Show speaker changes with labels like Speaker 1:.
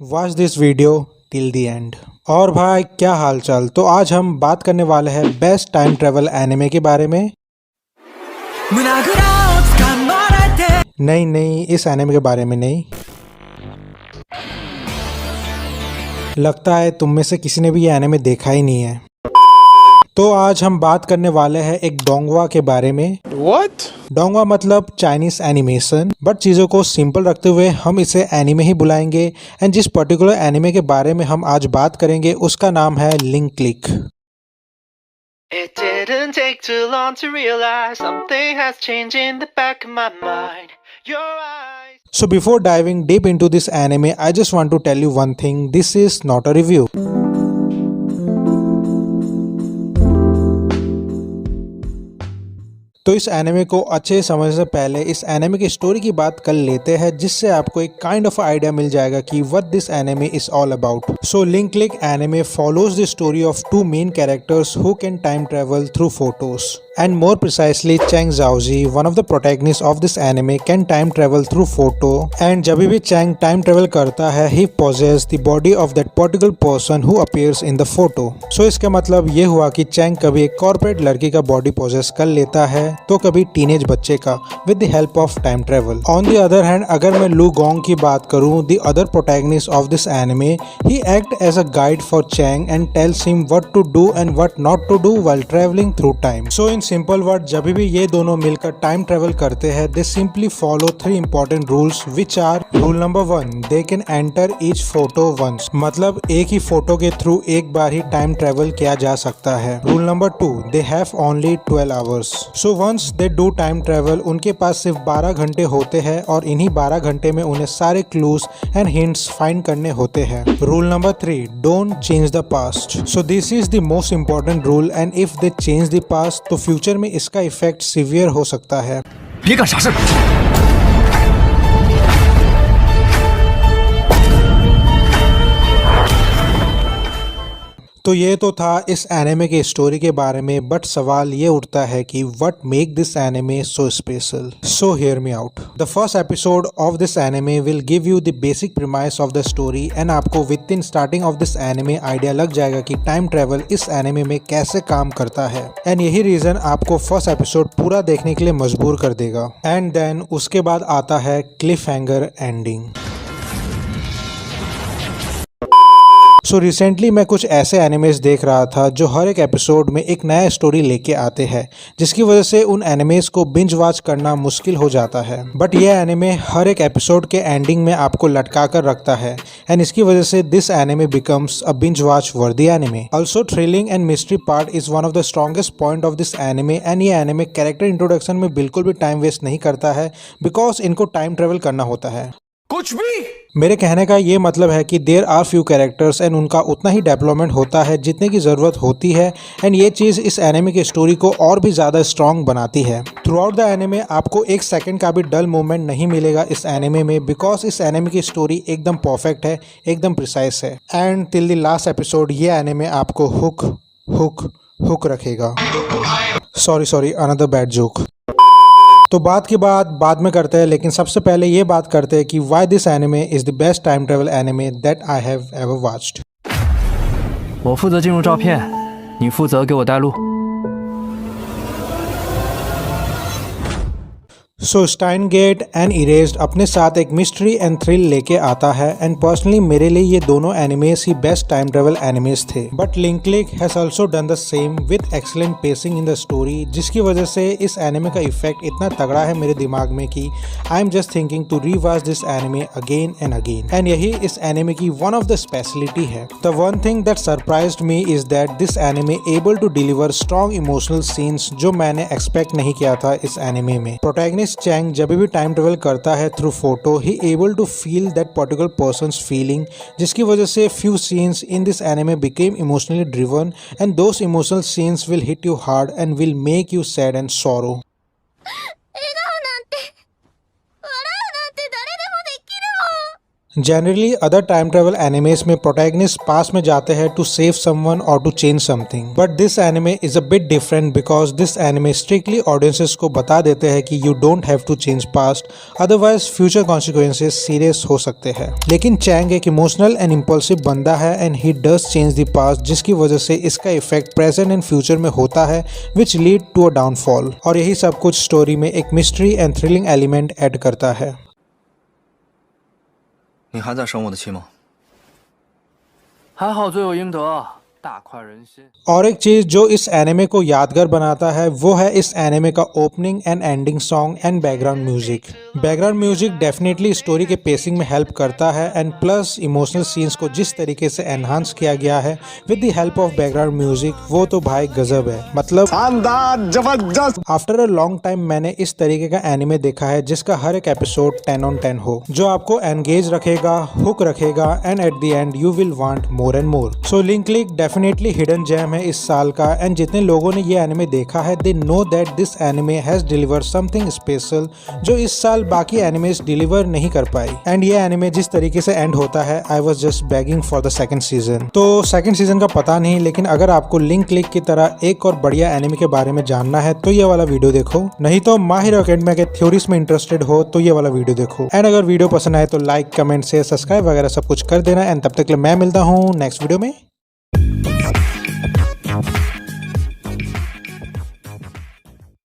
Speaker 1: Watch this video till the end. और भाई क्या हाल चाल। तो आज हम बात करने वाले हैं बेस्ट टाइम ट्रेवल एनिमे के बारे में। नहीं नहीं, इस एनिमे के बारे में नहीं। लगता है तुम में से किसी ने भी ये एनिमे देखा ही नहीं है। तो आज हम बात करने वाले हैं एक डोंगवा के बारे में।
Speaker 2: What?
Speaker 1: डोंगवा मतलब चाइनीज एनिमेशन, बट चीज़ों को सिंपल रखते हुए हम इसे एनिमे ही बुलाएंगे। एंड जिस पर्टिकुलर एनिमे के बारे में हम आज बात करेंगे उसका नाम है link click.
Speaker 3: It didn't take too long to realize something has changed in the back of my mind. Your eyes.
Speaker 1: So before diving deep into this anime, I just want to tell you one thing. This is not a review. तो इस anime को अच्छे से समझने से पहले इस anime की स्टोरी की बात कर लेते हैं, जिससे आपको एक काइंड ऑफ आइडिया मिल जाएगा कि what this anime is all about. So Link Click anime follows the story of two main characters who can time travel through photos. And more precisely, Chang Zhaoji, one of the protagonists of this anime, can time travel through photo. And जब भी Chang time travel करता है, he possesses the body of that particular person who appears in the photo. So इसका मतलब ये हुआ कि Chang कभी एक corporate लड़की का body possess कर लेता है, तो कभी teenage बच्चे का, with the help of time travel. On the other hand, अगर मैं Lu Gong की बात करूँ, the other protagonist of this anime, he acts as a guide for Chang and tells him what to do and what not to do while traveling through time. So in simple word, जब भी ये दोनों मिलकर time travel करते हैं, they simply follow 3 important rules which are: rule number 1, they can enter each photo once, मतलब एक ही photo के थ्रू एक बार ही टाइम ट्रेवल किया जा सकता है। Rule number 2, they have only 12 hours. So once they do time travel, उनके पास सिर्फ 12 घंटे होते हैं और इन्हीं 12 घंटे में उन्हें सारे क्लूज एंड हिंट्स फाइंड करने होते हैं। Rule number 3, don't change the past. So this is the most important rule, and if they change the past तो फ्यूचर में इसका इफेक्ट सीवियर हो सकता है। तो ये तो था इस एनिमे के स्टोरी के बारे में, बट सवाल ये उठता है कि what make this anime so special. So hear me out. The first episode of this anime will give you the basic premise of the story, and आपको within starting of this anime idea लग जाएगा कि time travel इस anime में कैसे काम करता है। एंड यही रीजन आपको फर्स्ट एपिसोड पूरा देखने के लिए मजबूर कर देगा। एंड देन उसके बाद आता है Cliff hanger ending. So recently मैं कुछ ऐसे एनिमेज देख रहा था जो हर एक एपिसोड में एक नया स्टोरी लेके आते हैं, जिसकी वजह से उन एनिमेज को बिंज वॉच करना मुश्किल हो जाता है। बट ये एनिमे हर एक एपिसोड के एंडिंग में आपको लटका कर रखता है, एंड इसकी वजह से this anime becomes a binge watch worthy anime. Also thrilling and mystery part is one of the strongest point of this anime, and ये एनिमे कैरेक्टर इंट्रोडक्शन में बिल्कुल भी टाइम वेस्ट नहीं करता है, बिकॉज इनको टाइम ट्रेवल करना होता है।
Speaker 2: कुछ भी
Speaker 1: मेरे कहने का ये मतलब है कि there are few characters and उनका उतना ही डेवलपमेंट होता है जितने की ज़रूरत होती है, एंड ये चीज़ इस एनिमे की स्टोरी को और भी ज़्यादा स्ट्रॉन्ग बनाती है। थ्रू आउट द एनिमे आपको एक सेकंड का भी डल मोमेंट नहीं मिलेगा इस एनिमे में, बिकॉज इस एनिमे की स्टोरी एकदम परफेक्ट है, एकदम प्रिसाइज है। And till the last episode ये एनिमे आपको हुक हुक हुक रखेगा। Sorry another bad joke. तो बात की बात बाद में करते हैं, लेकिन सबसे पहले ये बात करते हैं कि why this anime is the best time travel anime that I have ever watched.
Speaker 4: 我负责进入照片，你负责给我带路。
Speaker 1: so Steins Gate and Erased अपने साथ एक मिस्ट्री एंड थ्रिल लेके आता है, एंड पर्सनली मेरे लिए ये दोनों एनिमेस ही बेस्ट टाइम ट्रेवल एनिमेस थे। But link click has also done the same with excellent pacing in the story, जिसकी वजह से इस एनिमे का इफेक्ट इतना तगड़ा है मेरे दिमाग में कि I am just thinking to rewatch this anime again and again. And यही इस एनिमे की वन ऑफ द स्पेशलिटी है। The one thing that surprised me is that this anime able to deliver strong emotional scenes जो मैंने expect नहीं किया था इस एनिमे में। प्रोटैगनिस्ट चैंग जब भी टाइम ट्रेवल करता है through photo, he able to feel that particular person's feeling, जिसकी वजह से few scenes in this anime became emotionally driven, and those emotional scenes will hit you hard and will make you sad and sorrow. Generally other time travel animes में protagonist past में जाते हैं to save someone और to change something, but this anime is a bit different because this anime strictly audiences को बता देते हैं कि you don't have to change past, otherwise future consequences serious हो सकते हैं। लेकिन चैंग एक इमोशनल एंड इम्पल्सिव बंदा है and he does change the past, जिसकी वजह से इसका इफेक्ट प्रेजेंट एंड फ्यूचर में होता है which lead to a downfall. और यही सब कुछ स्टोरी में एक mystery and thrilling element add करता है।
Speaker 2: 你还在生我的气吗？
Speaker 4: 还好罪有应得，大快人心。
Speaker 1: और एक चीज जो इस एनिमे को यादगार बनाता है वो है इस एनिमे का opening and ending song and background music. Background music definitely story के पेसिंग में हेल्प करता है एंड प्लस इमोशनल सीन्स को जिस तरीके से एनहांस किया गया है with the help of background music, वो तो भाई गजब है। मतलब शानदार, जबरदस्त। आफ्टर अ लॉन्ग टाइम मैंने इस तरीके का एनिमे देखा है जिसका हर एक एपिसोड 10 on 10 हो, जो आपको एंगेज रखेगा, हुक रखेगा and at the end you will want more and more. So link link definitely hidden gem है इस साल का एंड जितने लोगों ने ये एनिमे देखा है they know that this anime has deliver something special जो इस साल बाकी एनिमेस डिलीवर नहीं कर पाई। एंड ये एनिमे जिस तरीके से एंड होता है I was just begging for the second season. तो सेकंड सीजन का पता नहीं, लेकिन अगर आपको लिंक क्लिक की तरह एक और बढ़िया एनिमे के बारे में जानना है तो ये वाला वीडियो देखो, नहीं तो माहिर एकेडमी के थ्योरीज में इंटरेस्टेड हो तो ये वाला वीडियो देखो। एंड अगर वीडियो पसंद आए तो लाइक, कमेंट, शेयर, सब्सक्राइब वगैरह सब कुछ कर देना। एंड तब तक के लिए मैं मिलता हूँ नेक्स्ट वीडियो में।